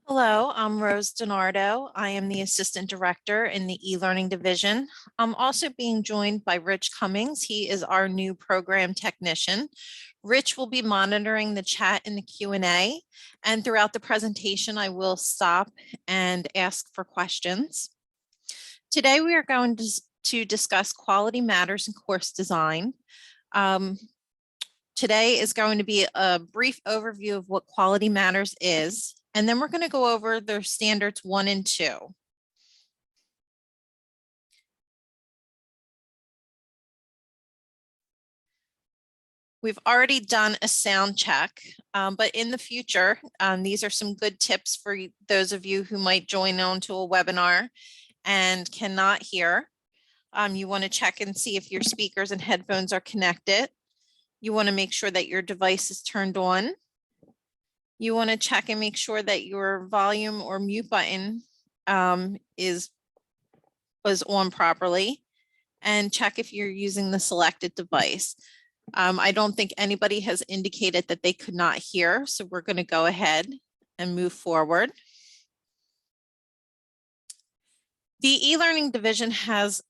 Hello, I'm Rose DiNardo. I am the Assistant Director in the e-learning division. I'm also being joined by Rich Cummings. He is our new program technician. Rich will be monitoring the chat in the Q&A, and throughout the presentation, I will stop and ask for questions. Today, we are going to discuss quality matters in course design. Today is going to be a brief overview of what quality matters is, and then we're going to go over their standards 1 and 2. We've already done a sound check, but in the future, these are some good tips for those of you who might join onto a webinar and cannot hear. You want to check and see if your speakers and headphones are connected. You want to make sure that your device is turned on. You want to check and make sure that your volume or mute button was on properly, and check if you're using the selected device. I don't think anybody has indicated that they could not hear, so we're going to go ahead and move forward. The e-learning division has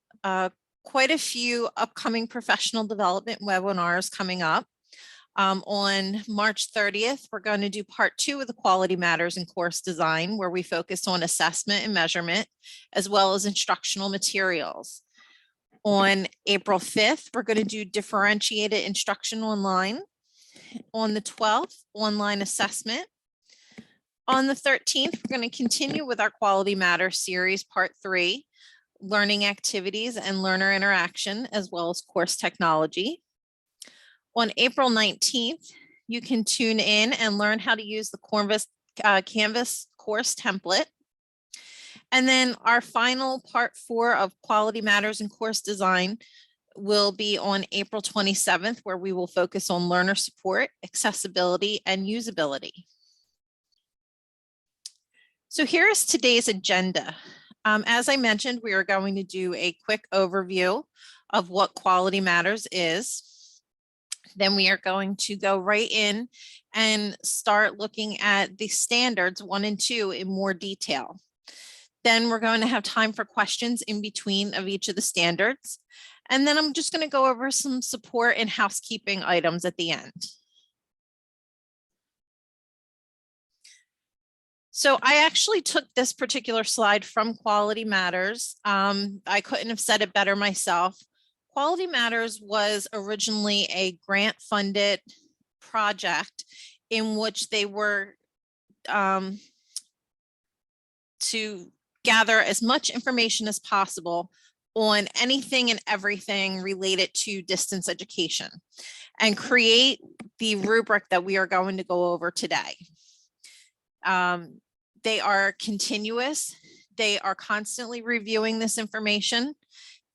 quite a few upcoming professional development webinars coming up. On March 30th, we're going to do part 2 of the quality matters in course design, where we focus on assessment and measurement, as well as instructional materials. On April 5th, we're going to do differentiated instruction online. On the 12th, online assessment. On the 13th, we're going to continue with our quality matters series, part 3, learning activities and learner interaction, as well as course technology. On April 19th, you can tune in and learn how to use the Canvas course template. And then our final part 4 of quality matters in course design will be on April 27th, where we will focus on learner support, accessibility, and usability. So here is today's agenda. As I mentioned, we are going to do a quick overview of what quality matters is. Then we are going to go right in and start looking at the standards 1 and 2 in more detail. Then we're going to have time for questions in between of each of the standards. And then I'm just going to go over some support and housekeeping items at the end. So I actually took this particular slide from Quality Matters. I couldn't have said it better myself. Quality Matters was originally a grant-funded project in which they were to gather as much information as possible on anything and everything related to distance education and create the rubric that we are going to go over today. They are continuous. They are constantly reviewing this information.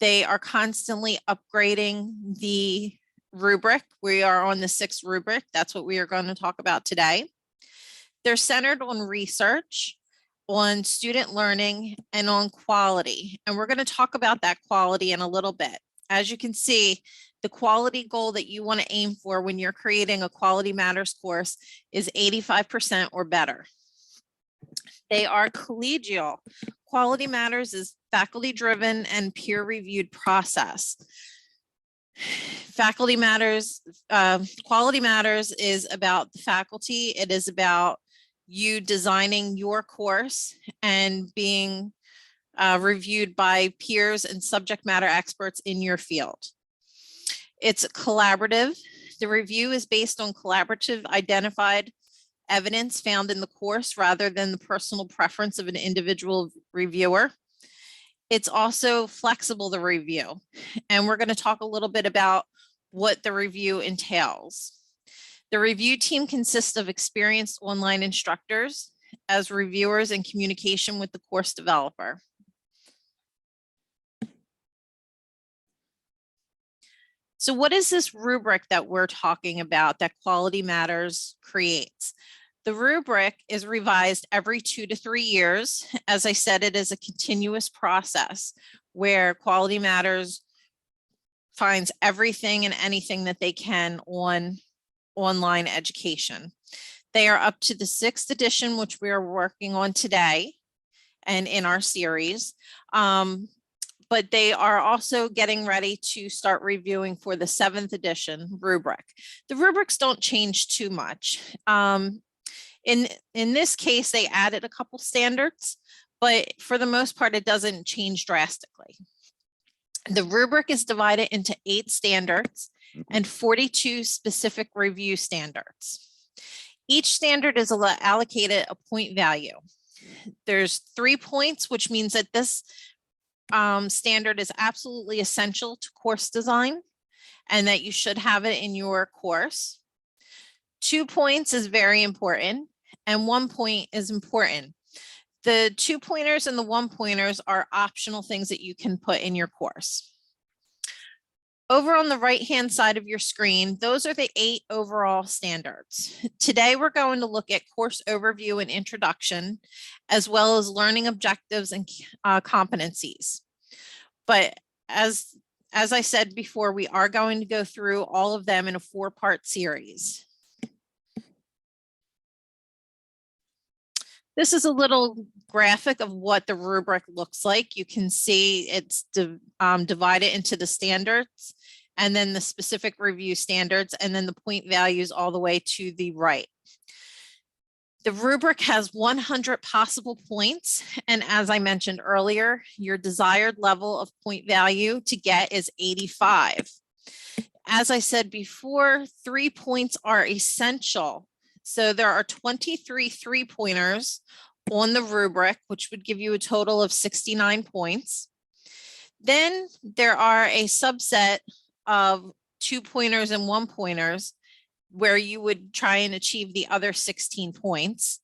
They are constantly upgrading the rubric. We are on the 6th rubric. That's what we are going to talk about today. They're centered on research, on student learning, and on quality. And we're going to talk about that quality in a little bit. As you can see, the quality goal that you want to aim for when you're creating a Quality Matters course is 85% or better. They are collegial. Quality Matters is faculty-driven and peer-reviewed process. Quality Matters is about the faculty. It is about you designing your course and being reviewed by peers and subject matter experts in your field. It's collaborative. The review is based on collaborative identified evidence found in the course rather than the personal preference of an individual reviewer. It's also flexible, the review, and we're going to talk a little bit about what the review entails. The review team consists of experienced online instructors as reviewers in communication with the course developer. So what is this rubric that we're talking about that Quality Matters creates? The rubric is revised every 2 to 3 years. As I said, it is a continuous process where Quality Matters finds everything and anything that they can on online education. They are up to the 6th edition, which we are working on today and in our series. But they are also getting ready to start reviewing for the 7th edition rubric. The rubrics don't change too much. In this case, they added a couple standards, but for the most part, it doesn't change drastically. The rubric is divided into 8 standards and 42 specific review standards. Each standard is allocated a point value. There's 3 points, which means that this standard is absolutely essential to course design and that you should have it in your course. 2 points is very important and 1 point is important. The 2 pointers and the 1 pointers are optional things that you can put in your course. Over on the right-hand side of your screen, those are the 8 overall standards. Today, we're going to look at course overview and introduction, as well as learning objectives and competencies. But as I said before, we are going to go through all of them in a 4-part series. This is a little graphic of what the rubric looks like. You can see it's divided into the standards and then the specific review standards and then the point values all the way to the right. The rubric has 100 possible points. And as I mentioned earlier, your desired level of point value to get is 85. As I said before, 3 points are essential. So there are 23 3-pointers on the rubric, which would give you a total of 69 points. Then there are a subset of 2-pointers and 1-pointers where you would try and achieve the other 16 points.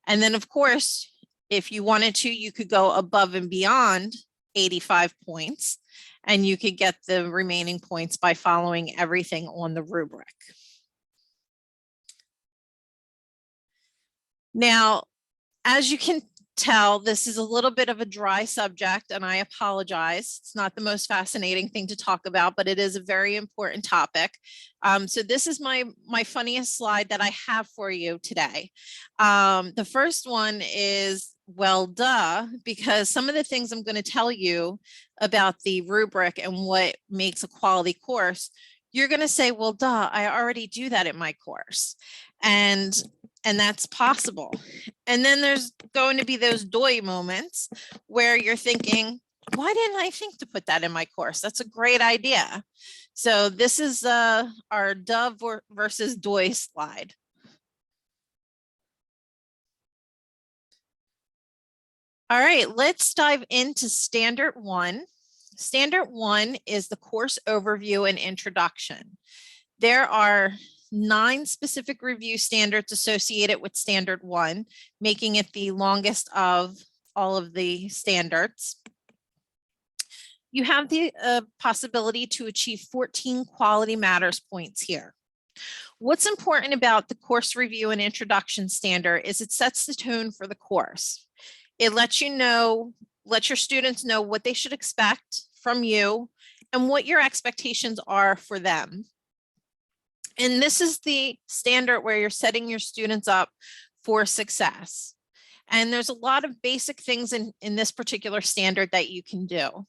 And then of course, if you wanted to, you could go above and beyond 85 points and you could get the remaining points by following everything on the rubric. Now, as you can tell, this is a little bit of a dry subject and I apologize. It's not the most fascinating thing to talk about, but it is a very important topic. So this is my funniest slide that I have for you today. The first one is, well, duh, because some of the things I'm going to tell you about the rubric and what makes a quality course, you're going to say, well, duh, I already do that in my course. And that's possible. And then there's going to be those doy moments where you're thinking, why didn't I think to put that in my course? That's a great idea. So this is our dove versus doy slide. All right, let's dive into standard 1. Standard 1 is the course overview and introduction. There are 9 specific review standards associated with standard 1, making it the longest of all of the standards. You have the possibility to achieve 14 quality matters points here. What's important about the course review and introduction standard is it sets the tone for the course. It lets you know, let your students know what they should expect from you and what your expectations are for them. And this is the standard where you're setting your students up for success. And there's a lot of basic things in this particular standard that you can do.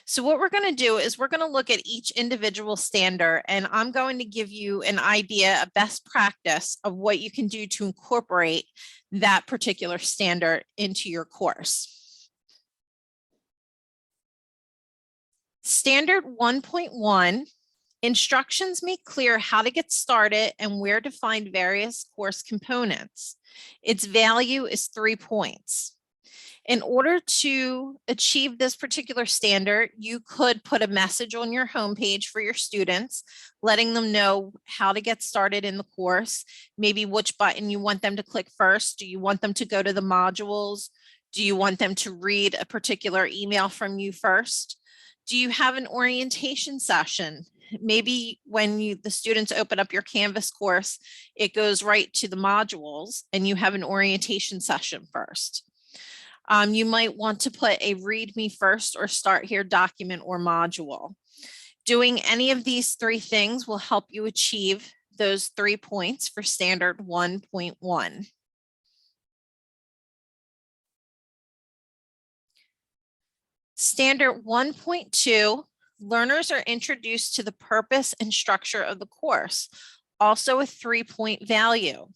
So what we're going to do is we're going to look at each individual standard, and I'm going to give you an idea, a best practice of what you can do to incorporate that particular standard into your course. Standard 1.1. Instructions make clear how to get started and where to find various course components. Its value is 3 points. In order to achieve this particular standard, you could put a message on your homepage for your students, letting them know how to get started in the course, maybe which button you want them to click first. Do you want them to go to the modules? Do you want them to read a particular email from you first? Do you have an orientation session? Maybe when the students open up your Canvas course, it goes right to the modules and you have an orientation session first. You might want to put a read me first or start here document or module. Doing any of these 3 things will help you achieve those 3 points for standard 1.1. Standard 1.2, learners are introduced to the purpose and structure of the course, also a 3-point value.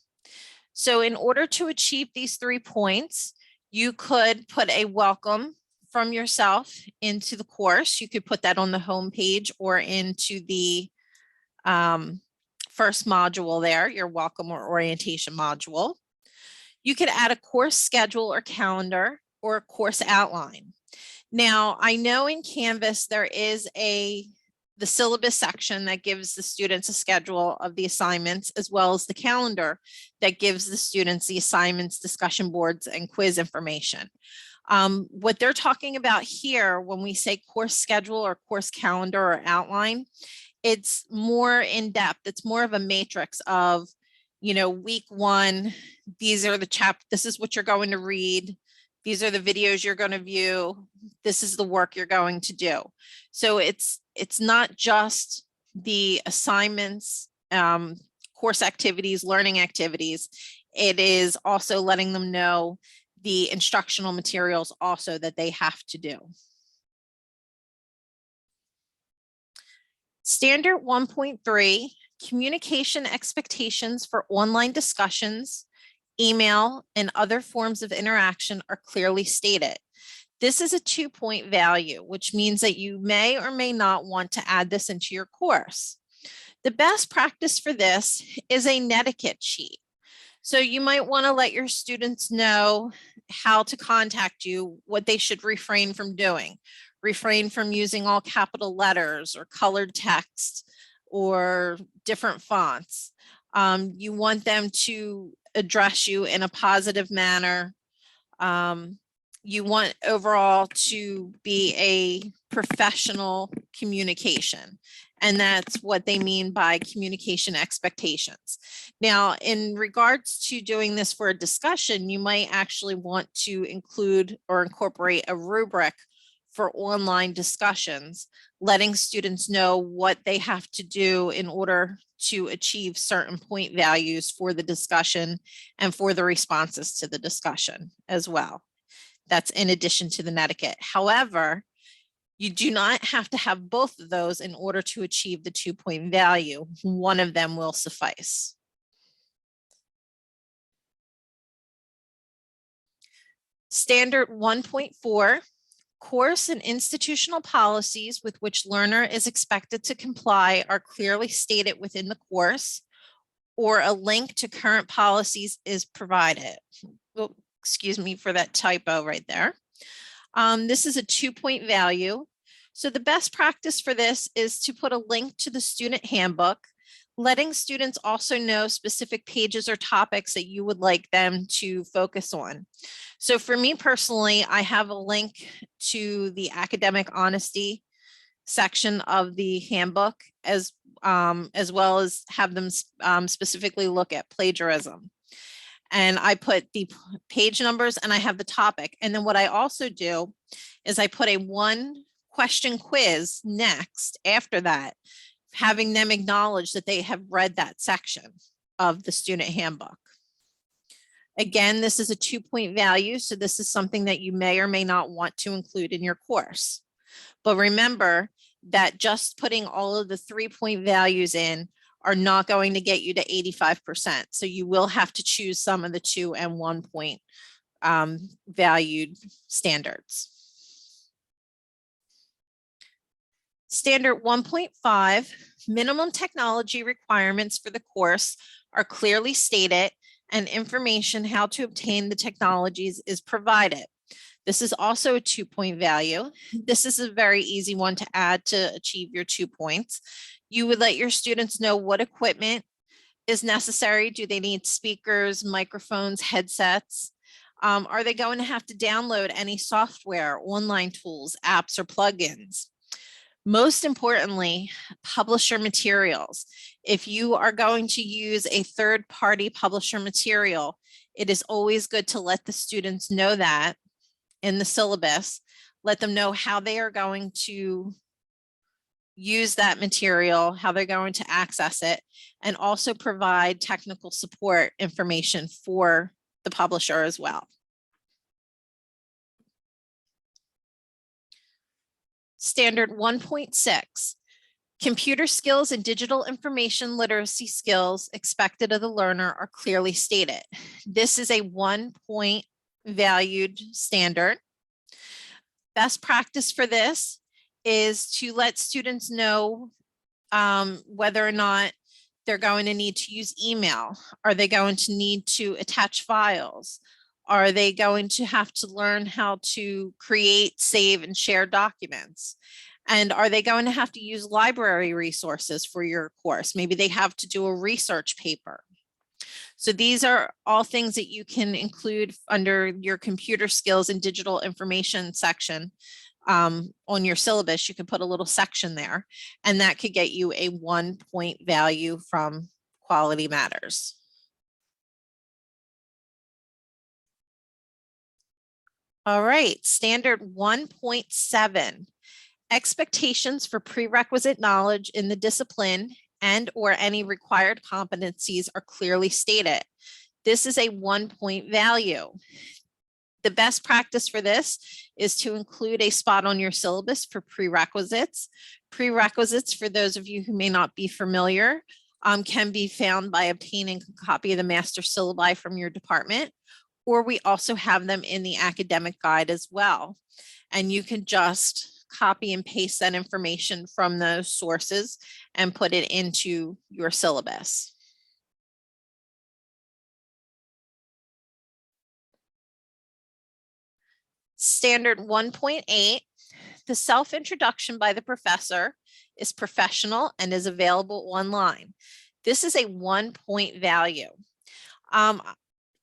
So in order to achieve these 3 points, you could put a welcome from yourself into the course. You could put that on the home page or into the first module there, your welcome or orientation module. You could add a course schedule or calendar or a course outline. Now, I know in Canvas there is the syllabus section that gives the students a schedule of the assignments, as well as the calendar that gives the students the assignments, discussion boards, and quiz information. What they're talking about here when we say course schedule or course calendar or outline, it's more in depth. It's more of a matrix of, week 1, these are this is what you're going to read. These are the videos you're going to view. This is the work you're going to do. So it's not just the assignments, course activities, learning activities. It is also letting them know the instructional materials also that they have to do. Standard 1.3, communication expectations for online discussions, email, and other forms of interaction are clearly stated. This is a 2-point value, which means that you may or may not want to add this into your course. The best practice for this is a netiquette sheet. So you might want to let your students know how to contact you, what they should refrain from doing. Refrain from using all capital letters or colored text or different fonts. You want them to address you in a positive manner. You want overall to be a professional communication. And that's what they mean by communication expectations. Now, in regards to doing this for a discussion, you might actually want to include or incorporate a rubric for online discussions, letting students know what they have to do in order to achieve certain point values for the discussion and for the responses to the discussion as well. That's in addition to the netiquette. However, you do not have to have both of those in order to achieve the 2-point value. One of them will suffice. Standard 1.4, course and institutional policies with which learner is expected to comply are clearly stated within the course, or a link to current policies is provided. Oh, excuse me for that typo right there. This is a 2-point value. So the best practice for this is to put a link to the student handbook, letting students also know specific pages or topics that you would like them to focus on. So for me personally, I have a link to the academic honesty section of the handbook, as well as have them specifically look at plagiarism. And I put the page numbers and I have the topic. And then what I also do is I put a 1-question quiz next after that, having them acknowledge that they have read that section of the student handbook. Again, this is a 2-point value, so this is something that you may or may not want to include in your course. But remember that just putting all of the 3-point values in are not going to get you to 85%. So you will have to choose some of the 2 and 1-point valued standards. Standard 1.5, minimum technology requirements for the course are clearly stated and information how to obtain the technologies is provided. This is also a 2-point value. This is a very easy one to add to achieve your 2 points. You would let your students know what equipment is necessary. Do they need speakers, microphones, headsets? Are they going to have to download any software, online tools, apps, or plugins? Most importantly, publisher materials. If you are going to use a third-party publisher material, it is always good to let the students know that in the syllabus, let them know how they are going to use that material, how they're going to access it, and also provide technical support information for the publisher as well. Standard 1.6, computer skills and digital information literacy skills expected of the learner are clearly stated. This is a 1-point valued standard. Best practice for this is to let students know whether or not they're going to need to use email. Are they going to need to attach files? Are they going to have to learn how to create, save, and share documents? And are they going to have to use library resources for your course? Maybe they have to do a research paper. So these are all things that you can include under your computer skills and digital information section. On your syllabus, you can put a little section there, and that could get you a 1-point value from Quality Matters. All right, standard 1.7, expectations for prerequisite knowledge in the discipline and or any required competencies are clearly stated. This is a 1-point value. The best practice for this is to include a spot on your syllabus for prerequisites. Prerequisites, for those of you who may not be familiar, can be found by obtaining a copy of the master syllabi from your department, or we also have them in the academic guide as well. And you can just copy and paste that information from those sources and put it into your syllabus. Standard 1.8, the self-introduction by the professor is professional and is available online. This is a 1-point value.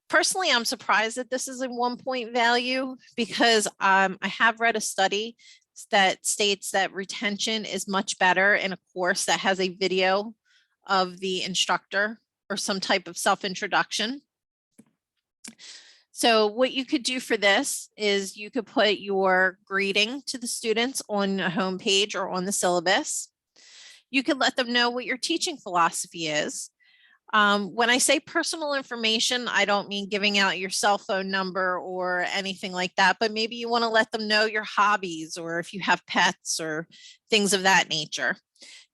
Personally, I'm surprised that this is a 1-point value because I have read a study that states that retention is much better in a course that has a video of the instructor or some type of self-introduction. So what you could do for this is you could put your greeting to the students on a homepage or on the syllabus. You could let them know what your teaching philosophy is. When I say personal information, I don't mean giving out your cell phone number or anything like that, but maybe you want to let them know your hobbies or if you have pets or things of that nature.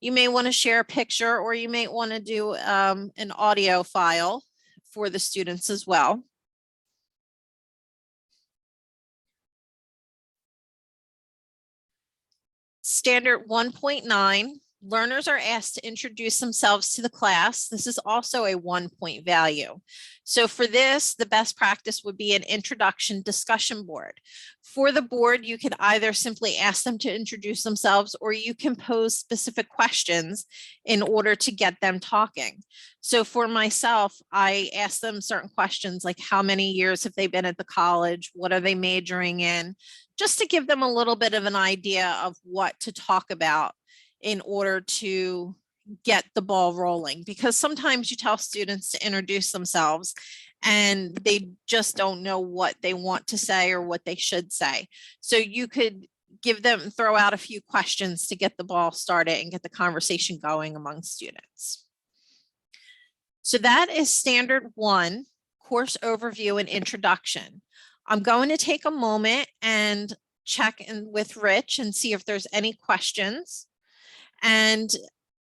You may want to share a picture, or you may want to do an audio file for the students as well. Standard 1.9, learners are asked to introduce themselves to the class. This is also a 1-point value. So for this, the best practice would be an introduction discussion board. For the board, you could either simply ask them to introduce themselves, or you can pose specific questions in order to get them talking. So for myself, I ask them certain questions like how many years have they been at the college? What are they majoring in? Just to give them a little bit of an idea of what to talk about in order to get the ball rolling, because sometimes you tell students to introduce themselves and they just don't know what they want to say or what they should say. So you could give them, throw out a few questions to get the ball started and get the conversation going among students. So that is standard 1, course overview and introduction. I'm going to take a moment and check in with Rich and see if there's any questions. And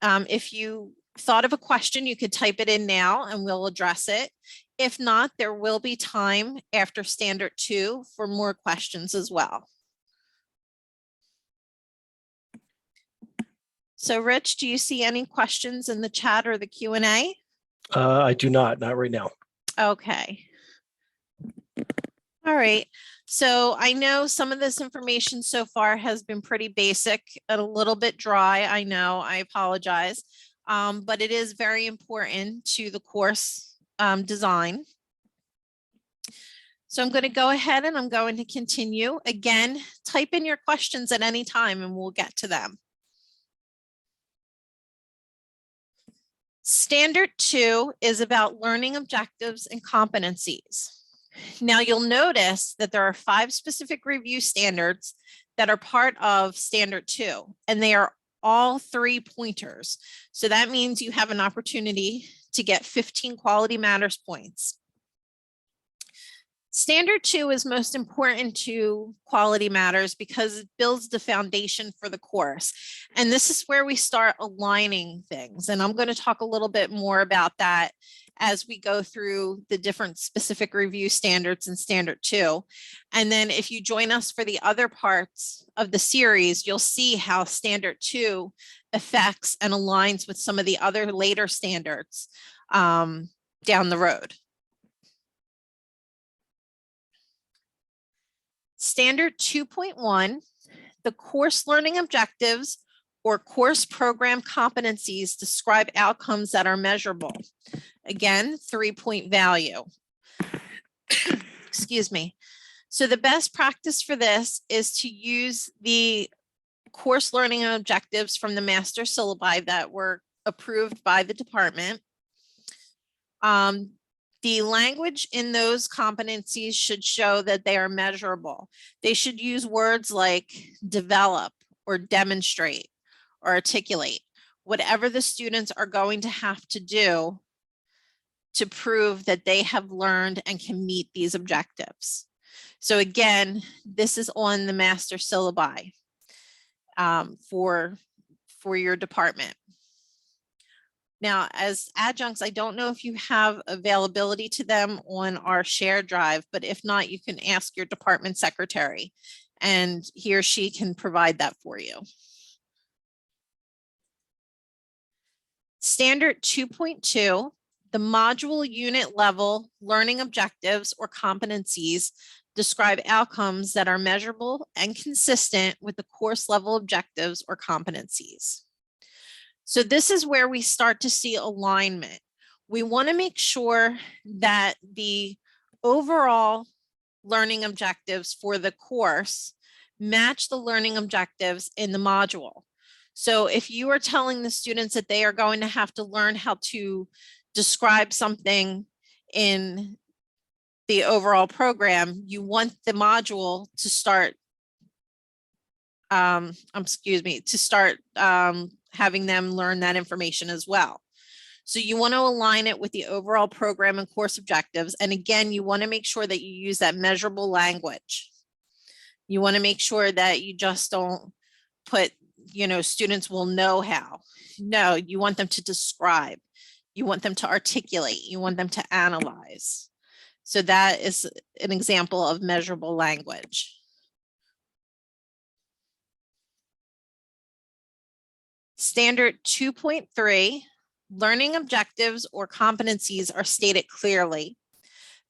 if you thought of a question, you could type it in now and we'll address it. If not, there will be time after standard 2 for more questions as well. So Rich, do you see any questions in the chat or the Q&A? I do not right now. Okay. All right. So I know some of this information so far has been pretty basic and a little bit dry. I know, I apologize, but it is very important to the course design. So I'm going to go ahead and I'm going to continue. Again, type in your questions at any time and we'll get to them. Standard 2 is about learning objectives and competencies. Now you'll notice that there are 5 specific review standards that are part of standard 2, and they are all 3 pointers. So that means you have an opportunity to get 15 quality matters points. Standard 2 is most important to quality matters because it builds the foundation for the course. And this is where we start aligning things. And I'm going to talk a little bit more about that as we go through the different specific review standards in Standard 2. And then if you join us for the other parts of the series, you'll see how Standard 2 affects and aligns with some of the other later standards down the road. Standard 2.1, the course learning objectives or course program competencies describe outcomes that are measurable. Again, 3-point value. Excuse me. So the best practice for this is to use the course learning objectives from the master syllabi that were approved by the department. The language in those competencies should show that they are measurable. They should use words like develop or demonstrate or articulate, whatever the students are going to have to do to prove that they have learned and can meet these objectives. So again, this is on the master syllabi for your department. Now, as adjuncts, I don't know if you have availability to them on our shared drive, but if not, you can ask your department secretary and he or she can provide that for you. Standard 2.2, the module unit level learning objectives or competencies describe outcomes that are measurable and consistent with the course level objectives or competencies. So this is where we start to see alignment. We want to make sure that the overall learning objectives for the course match the learning objectives in the module. So if you are telling the students that they are going to have to learn how to describe something in the overall program, you want the module to start having them learn that information as well. So you want to align it with the overall program and course objectives. And again, you want to make sure that you use that measurable language. You want to make sure that you just don't put, students will know how. No, you want them to describe. You want them to articulate. You want them to analyze. So that is an example of measurable language. Standard 2.3, learning objectives or competencies are stated clearly.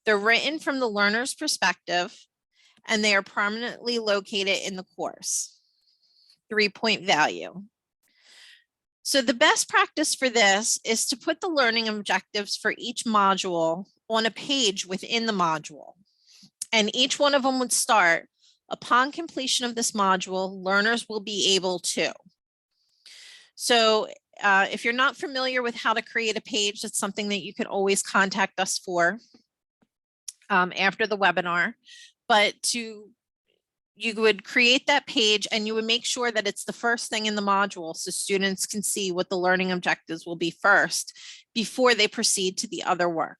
They're written from the learner's perspective, and they are prominently located in the course. 3-point value. So the best practice for this is to put the learning objectives for each module on a page within the module. And each one of them would start, upon completion of this module, learners will be able to. So if you're not familiar with how to create a page, that's something that you could always contact us for after the webinar. But you would create that page and you would make sure that it's the first thing in the module so students can see what the learning objectives will be first before they proceed to the other work.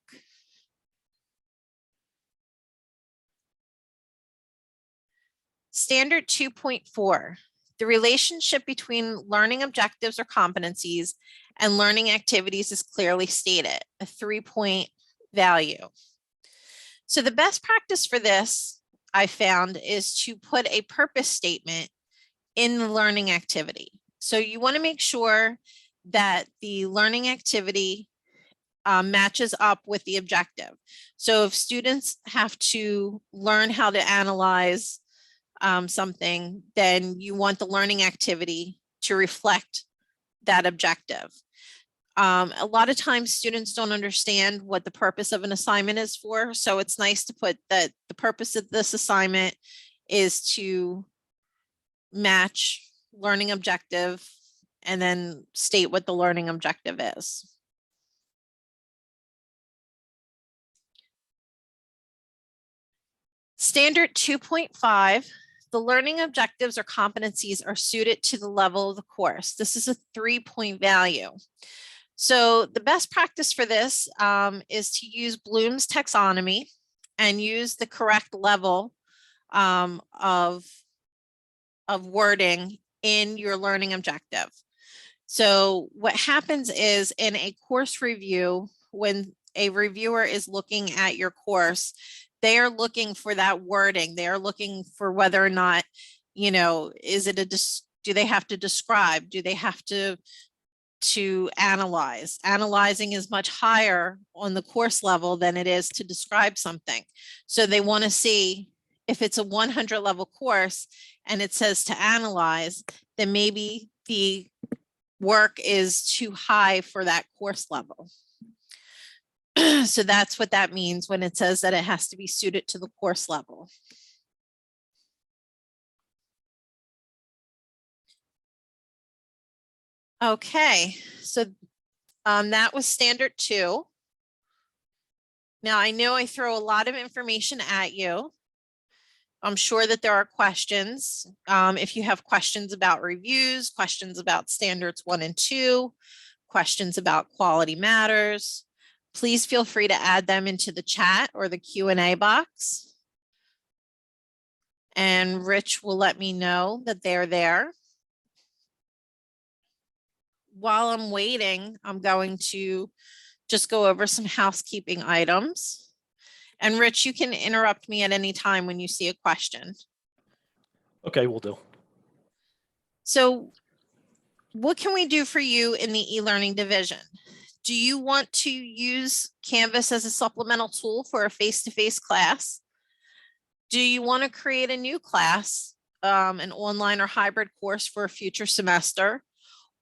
Standard 2.4. The relationship between learning objectives or competencies and learning activities is clearly stated, a 3-point value. So the best practice for this, I found, is to put a purpose statement in the learning activity. So you want to make sure that the learning activity matches up with the objective. So if students have to learn how to analyze something, then you want the learning activity to reflect that objective. A lot of times students don't understand what the purpose of an assignment is for. So it's nice to put that the purpose of this assignment is to match learning objective and then state what the learning objective is. Standard 2.5, the learning objectives or competencies are suited to the level of the course. This is a 3-point value. So the best practice for this is to use Bloom's taxonomy and use the correct level of wording in your learning objective. So what happens is in a course review, when a reviewer is looking at your course, they are looking for that wording. They are looking for whether or not, you know, is it do they have to describe? Do they have to analyze? Analyzing is much higher on the course level than it is to describe something. So they want to see if it's a 100 level course and it says to analyze, then maybe the work is too high for that course level. So that's what that means when it says that it has to be suited to the course level. Okay, so that was standard 2. Now I know I throw a lot of information at you. I'm sure that there are questions. If you have questions about reviews, questions about standards 1 and 2, questions about quality matters, please feel free to add them into the chat or the Q&A box. And Rich will let me know that they're there. While I'm waiting, I'm going to just go over some housekeeping items. And Rich, you can interrupt me at any time when you see a question. Okay, we'll do. So what can we do for you in the e-learning division? Do you want to use Canvas as a supplemental tool for a face-to-face class? Do you want to create a new class, an online or hybrid course for a future semester?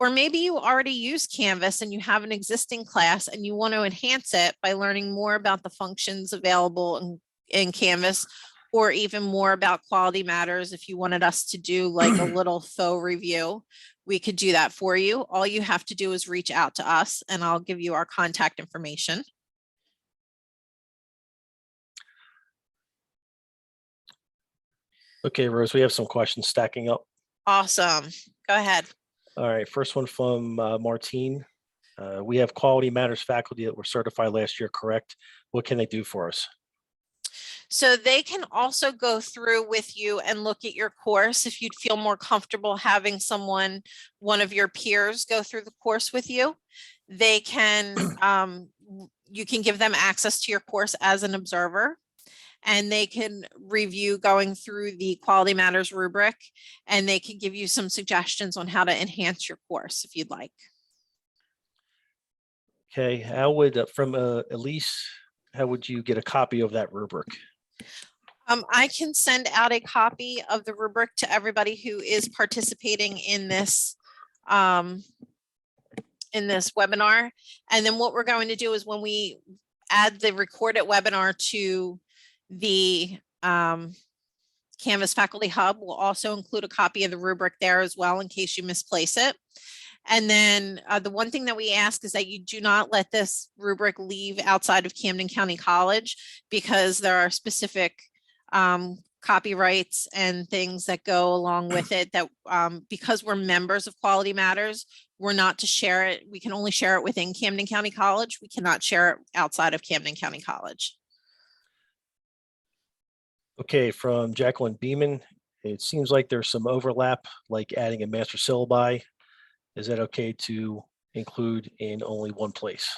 Or maybe you already use Canvas and you have an existing class and you want to enhance it by learning more about the functions available in Canvas, or even more about quality matters. If you wanted us to do like a little faux review, we could do that for you. All you have to do is reach out to us and I'll give you our contact information. Okay, Rose, we have some questions stacking up. Awesome. Go ahead. All right, first one from Martine. We have quality matters faculty that were certified last year, correct? What can they do for us? So they can also go through with you and look at your course if you'd feel more comfortable having someone, one of your peers, go through the course with you. They can, you can give them access to your course as an observer, and they can review going through the Quality Matters rubric, and they can give you some suggestions on how to enhance your course if you'd like. Okay, how would, from Elise, how would you get a copy of that rubric? I can send out a copy of the rubric to everybody who is participating in this webinar. And then what we're going to do is when we add the recorded webinar to the Canvas Faculty Hub, we'll also include a copy of the rubric there as well in case you misplace it. And then the one thing that we ask is that you do not let this rubric leave outside of Camden County College, because there are specific copyrights and things that go along with it that because we're members of Quality Matters, we're not to share it. We can only share it within Camden County College. We cannot share it outside of Camden County College. Okay, from Jacqueline Beeman, it seems like there's some overlap, like adding a master syllabi. Is that okay to include in only one place?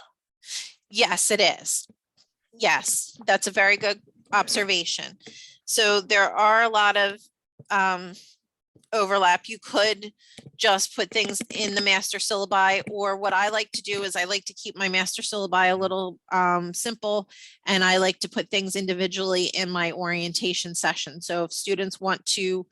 Yes, it is. Yes, that's a very good observation. So there are a lot of overlap. You could just put things in the master syllabi, or what I like to do is I like to keep my master syllabi a little simple, and I like to put things individually in my orientation session. So if students want to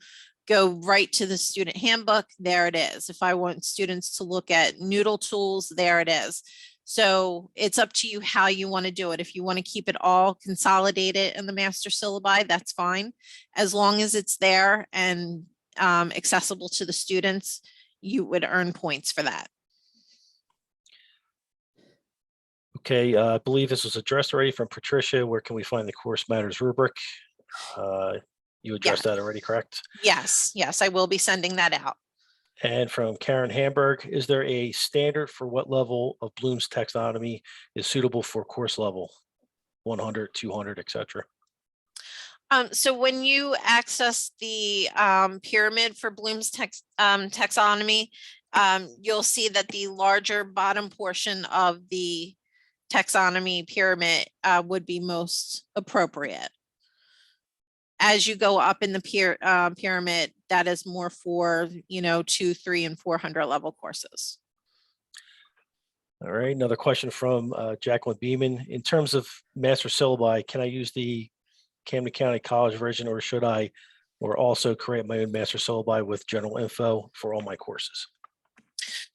go right to the student handbook, there it is. If I want students to look at Noodle tools, there it is. So it's up to you how you want to do it. If you want to keep it all consolidated in the master syllabi, that's fine. As long as it's there and accessible to the students, you would earn points for that. Okay, I believe this was addressed already from Patricia. Where can we find the Course Matters rubric? You addressed Yeah. that already, correct? Yes, yes, I will be sending that out. And from Karen Hamburg, is there a standard for what level of Bloom's taxonomy is suitable for course level? 100, 200, et cetera. So when you access the pyramid for Bloom's taxonomy, you'll see that the larger bottom portion of the taxonomy pyramid would be most appropriate. As you go up in the pyramid, that is more for, 2, 3, and 400 level courses. All right, another question from Jacqueline Beeman. In terms of master syllabi, can I use the Camden County College version, or should I also create my own master syllabi with general info for all my courses?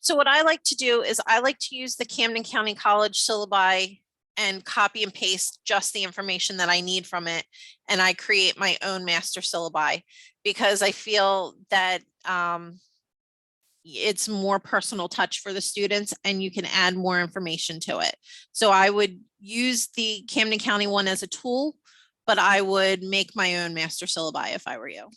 So what I like to do is I like to use the Camden County College syllabi and copy and paste just the information that I need from it. And I create my own master syllabi because I feel that it's more personal touch for the students and you can add more information to it. So I would use the Camden County one as a tool, but I would make my own master syllabi if I were you.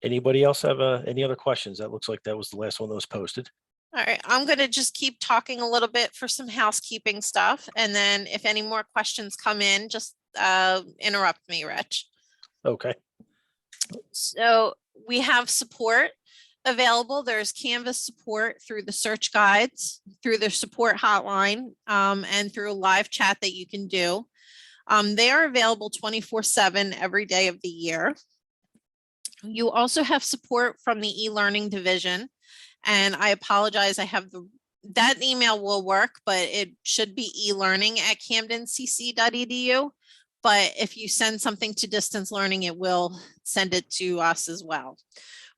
Anybody else have any other questions? That looks like that was the last one that was posted. All right, I'm going to just keep talking a little bit for some housekeeping stuff. And then if any more questions come in, just interrupt me, Rich. Okay. So we have support available. There's Canvas support through the search guides, through the support hotline, and through a live chat that you can do. They are available 24/7 every day of the year. You also have support from the e-learning division. And I apologize, I have that email will work, but it should be elearning@camdencc.edu. But if you send something to distance learning, it will send it to us as well.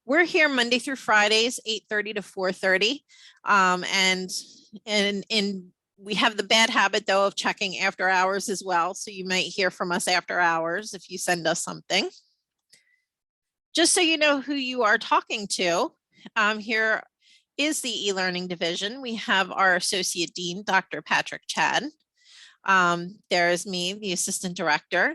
We're here Monday through Fridays, 8:30 to 4:30. And we have the bad habit though of checking after hours as well. So you might hear from us after hours if you send us something. Just so you know who you are talking to, here is the e-learning division. We have our associate dean, Dr. Patrick Chad. There is me, the assistant director.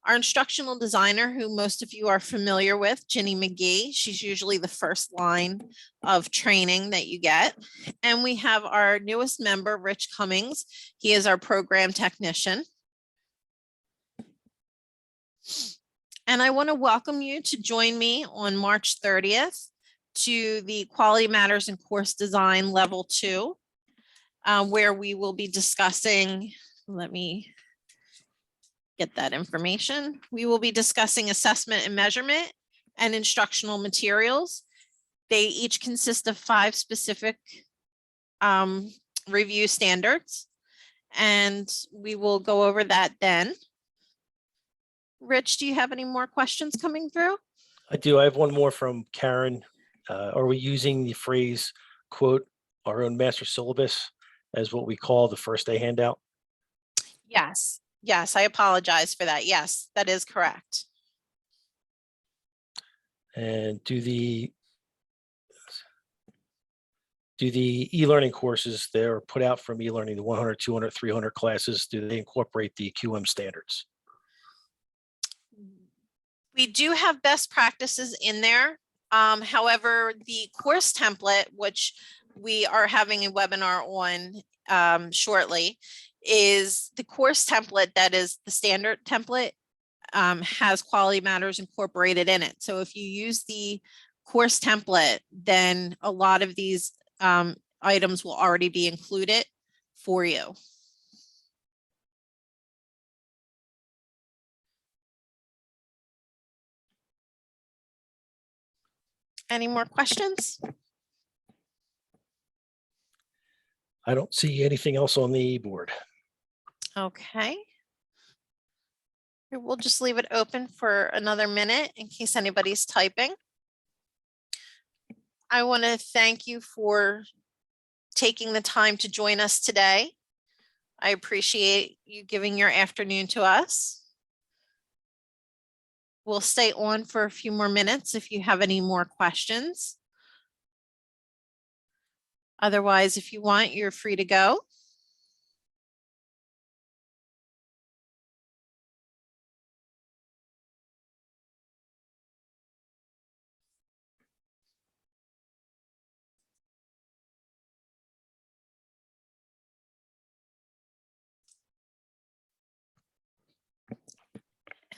Our instructional designer, who most of you are familiar with, Ginny McGee. She's usually the first line of training that you get. And we have our newest member, Rich Cummings. He is our program technician. And I want to welcome you to join me on March 30th to the Quality Matters in Course Design Level 2, where we will be discussing, let me get that information. We will be discussing assessment and measurement and instructional materials. They each consist of 5 specific review standards, and we will go over that then. Rich, do you have any more questions coming through? I do. I have one more from Karen. Are we using the phrase, quote, our own master syllabus as what we call the first day handout? Yes. Yes, I apologize for that. Yes, that is correct. And do the e-learning courses that are put out from e-learning, the 100, 200, 300 classes, do they incorporate the QM standards? We do have best practices in there. However, the course template, which we are having a webinar on shortly, is the course template that is the standard template, has Quality Matters incorporated in it. So if you use the course template, then a lot of these items will already be included for you. Any more questions? I don't see anything else on the board. Okay. We'll just leave it open for another minute in case anybody's typing. I want to thank you for taking the time to join us today. I appreciate you giving your afternoon to us. We'll stay on for a few more minutes if you have any more questions. Otherwise, if you want, you're free to go.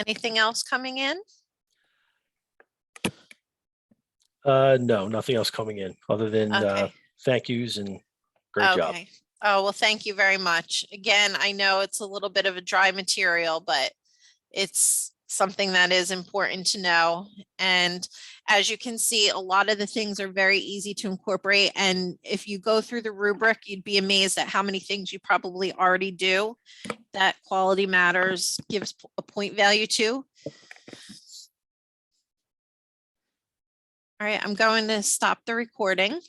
Anything else coming in? No, nothing else coming in other than Okay. thank yous and great job. Okay. Oh, well, thank you very much. Again, I know it's a little bit of a dry material, but it's something that is important to know. And as you can see, a lot of the things are very easy to incorporate. And if you go through the rubric, you'd be amazed at how many things you probably already do that Quality Matters gives a point value to. All right, I'm going to stop the recording.